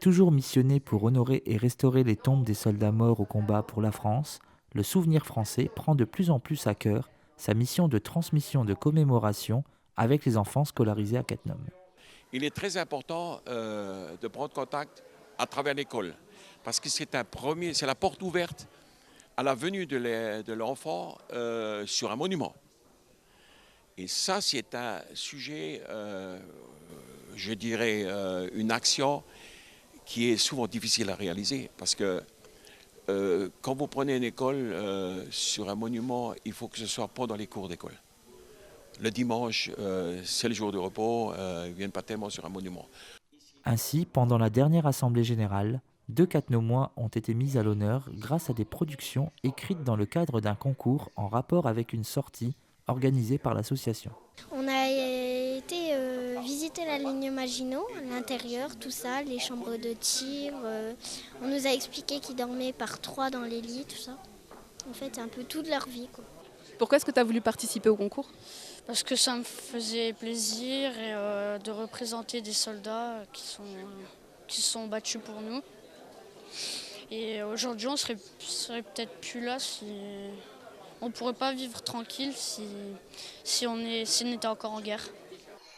Toujours missionné pour honorer et restaurer les tombes des soldats morts au combat pour la France, le Souvenir français prend de plus en plus à cœur sa mission de transmission de commémoration avec les enfants scolarisés à Cattenom. Il est très important de prendre contact à travers l'école parce que c'est la porte ouverte à la venue de l'enfant sur un monument. Et ça, c'est un sujet, je dirais, une action qui est souvent difficile à réaliser parce que quand vous prenez une école sur un monument, il faut que ce soit pendant les cours d'école. Le dimanche, c'est le jour de repos, ils ne viennent pas tellement sur un monument. Ainsi, pendant la dernière assemblée générale, 2 Catenomois ont été mis à l'honneur grâce à des productions écrites dans le cadre d'un concours en rapport avec une sortie organisée par l'association. On a été visiter la ligne Maginot, l'intérieur, tout ça, les chambres de tir. On nous a expliqué qu'ils dormaient par 3 dans les lits, tout ça. En fait, c'est un peu toute leur vie, quoi. Pourquoi est-ce que tu as voulu participer au concours ? Parce que ça me faisait plaisir et, de représenter des soldats qui se sont battus pour nous. Et aujourd'hui, on serait peut-être plus là si on ne pourrait pas vivre tranquille si on était encore en guerre.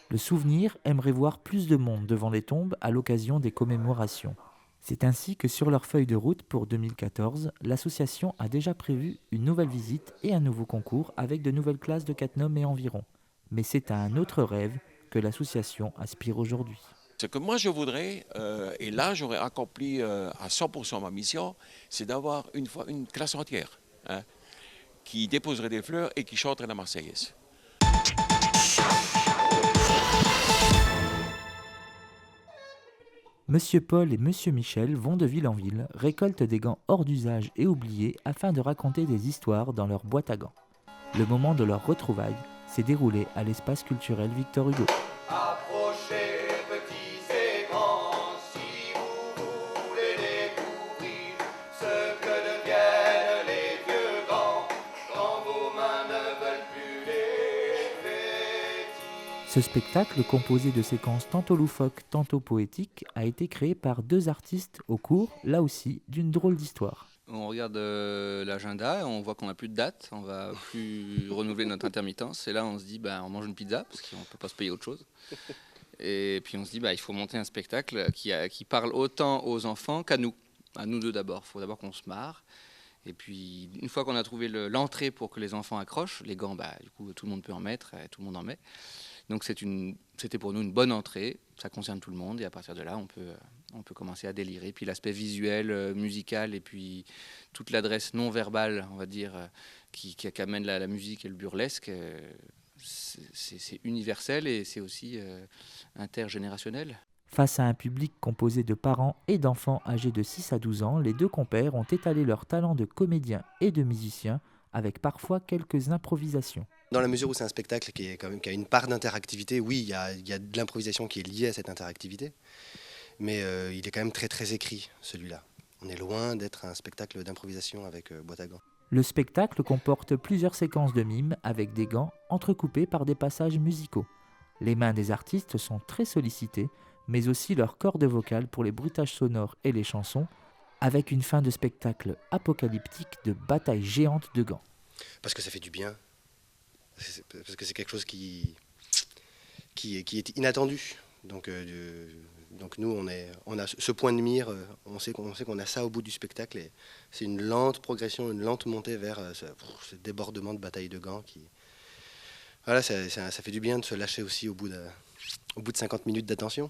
Le Souvenir aimerait voir plus de monde devant les tombes à l'occasion des commémorations. C'est ainsi que sur leur feuille de route pour 2014, l'association a déjà prévu une nouvelle visite et un nouveau concours avec de nouvelles classes de Cattenom et environ. Mais c'est à un autre rêve que l'association aspire aujourd'hui. Ce que moi je voudrais, et là j'aurais accompli à 100% ma mission, c'est d'avoir une classe entière qui déposerait des fleurs et qui chanterait la Marseillaise. Monsieur Paul et Monsieur Michel vont de ville en ville, récoltent des gants hors d'usage et oubliés afin de raconter des histoires dans leur boîte à gants. Le moment de leur retrouvaille s'est déroulé à l'espace culturel Victor Hugo. Approchez, petits et grands, si vous voulez découvrir ce que deviennent les vieux gants quand vos mains ne veulent plus les fétiches. Ce spectacle, composé de séquences tantôt loufoques, tantôt poétiques, a été créé par 2 artistes au cours, là aussi, d'une drôle d'histoire. On regarde l'agenda, on voit qu'on n'a plus de date, on va plus renouveler notre intermittence. Et là, on se dit, on mange une pizza, parce qu'on ne peut pas se payer autre chose. Et puis on se dit, il faut monter un spectacle qui parle autant aux enfants qu'à nous deux d'abord. Il faut d'abord qu'on se marre. Et puis, une fois qu'on a trouvé l'entrée pour que les enfants accrochent, les gants, du coup, tout le monde peut en mettre, tout le monde en met. Donc c'était pour nous une bonne entrée, ça concerne tout le monde, et à partir de là, on peut commencer à délirer. Puis l'aspect visuel, musical, et puis toute l'adresse non verbale, on va dire, qui amène la musique et le burlesque, c'est universel et c'est aussi intergénérationnel. Face à un public composé de parents et d'enfants âgés de 6 à 12 ans, les 2 compères ont étalé leur talent de comédiens et de musiciens, avec parfois quelques improvisations. Dans la mesure où c'est un spectacle qui a une part d'interactivité, oui, il y a de l'improvisation qui est liée à cette interactivité, mais il est quand même très très écrit, celui-là. On est loin d'être un spectacle d'improvisation avec boîte à gants. Le spectacle comporte plusieurs séquences de mimes avec des gants entrecoupés par des passages musicaux. Les mains des artistes sont très sollicitées, mais aussi leur cordes vocales pour les bruitages sonores et les chansons, avec une fin de spectacle apocalyptique de bataille géante de gants. Parce que ça fait du bien. Parce que c'est quelque chose qui est inattendu. Donc nous, on a ce point de mire, on sait qu'on a ça au bout du spectacle. Et c'est une lente progression, une lente montée vers ce débordement de bataille de gants. Voilà, ça fait du bien de se lâcher aussi au bout de 50 minutes d'attention.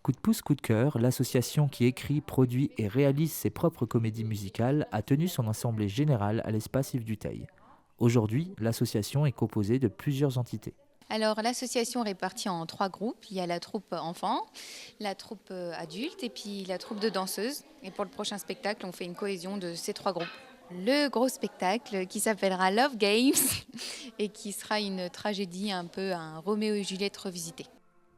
Coup de pouce, coup de cœur, l'association qui écrit, produit et réalise ses propres comédies musicales a tenu son assemblée générale à l'espace Yves Dutheil. Aujourd'hui, l'association est composée de plusieurs entités. Alors l'association est répartie en 3 groupes. Il y a la troupe enfants, la troupe adulte et puis la troupe de danseuses. Et pour le prochain spectacle, on fait une cohésion de ces 3 groupes. Le gros spectacle qui s'appellera Love Games et qui sera une tragédie, un peu un Roméo et Juliette revisité.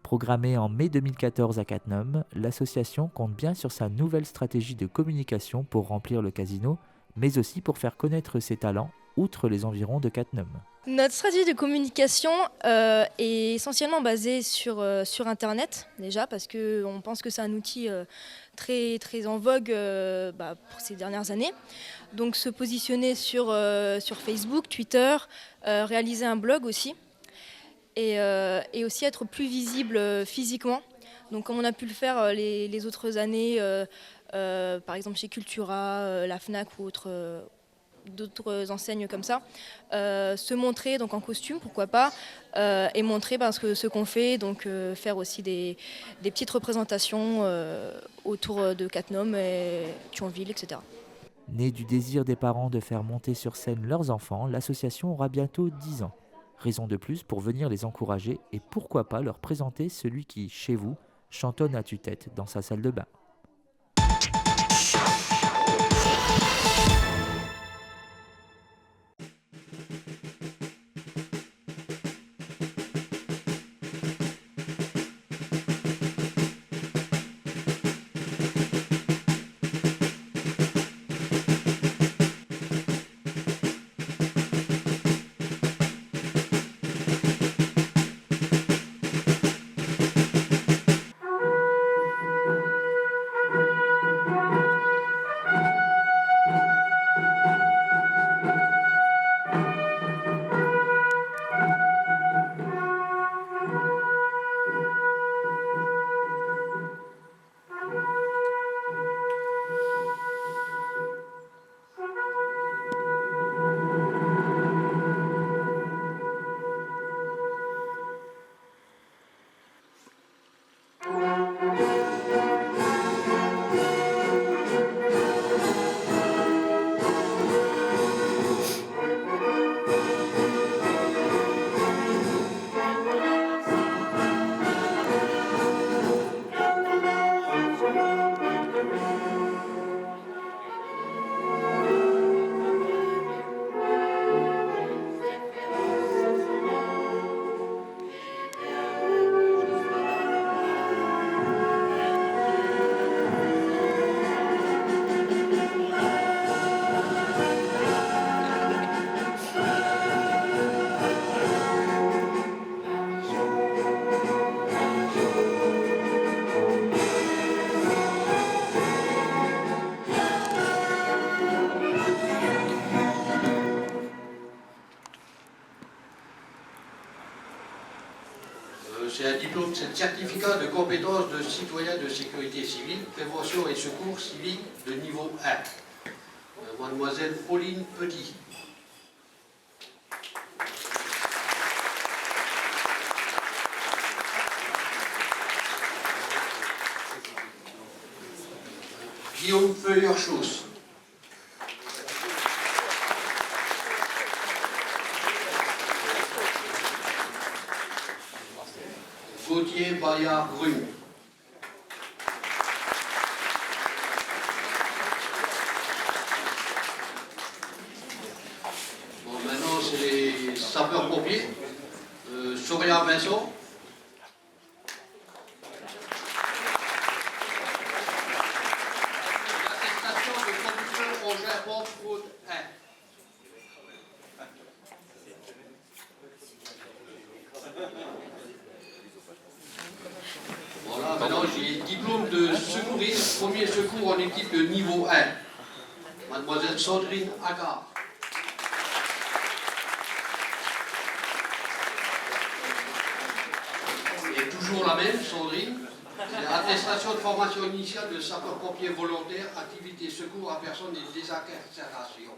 Programmée en mai 2014 à Cattenom, l'association compte bien sur sa nouvelle stratégie de communication pour remplir le casino, mais aussi pour faire connaître ses talents outre les environs de Cattenom. Notre stratégie de communication est essentiellement basée sur Internet, déjà, parce qu'on pense que c'est un outil très, très en vogue pour ces dernières années. Donc se positionner sur Facebook, Twitter, réaliser un blog aussi, et aussi être plus visible physiquement. Donc comme on a pu le faire les autres années, par exemple chez Cultura, la Fnac ou d'autres enseignes comme ça, se montrer donc en costume, pourquoi pas, et montrer ce qu'on fait, donc faire aussi des petites représentations autour de Cattenom et Thionville, etc. Né du désir des parents de faire monter sur scène leurs enfants, l'association aura bientôt 10 ans. Raison de plus pour venir les encourager et pourquoi pas leur présenter celui qui, chez vous, chantonne à tue-tête dans sa salle de bain. C'est un diplôme, c'est un certificat de compétence de citoyen de sécurité civile, prévention et secours civique de niveau 1. Mademoiselle Pauline Petit. Guillaume Feuilleur-Chausse. Gauthier Bayard-Grune. Bon, maintenant, c'est les sapeurs-pompiers. Soria Vincent. L'attestation de conducteur engin pompe route 1. Voilà, maintenant j'ai diplôme de secouriste, premier secours en équipe de niveau 1. Mademoiselle Sandrine Agar. Et toujours la même, Sandrine. C'est attestation de formation initiale de sapeur-pompier volontaire, activité secours à personnes et désincarcération.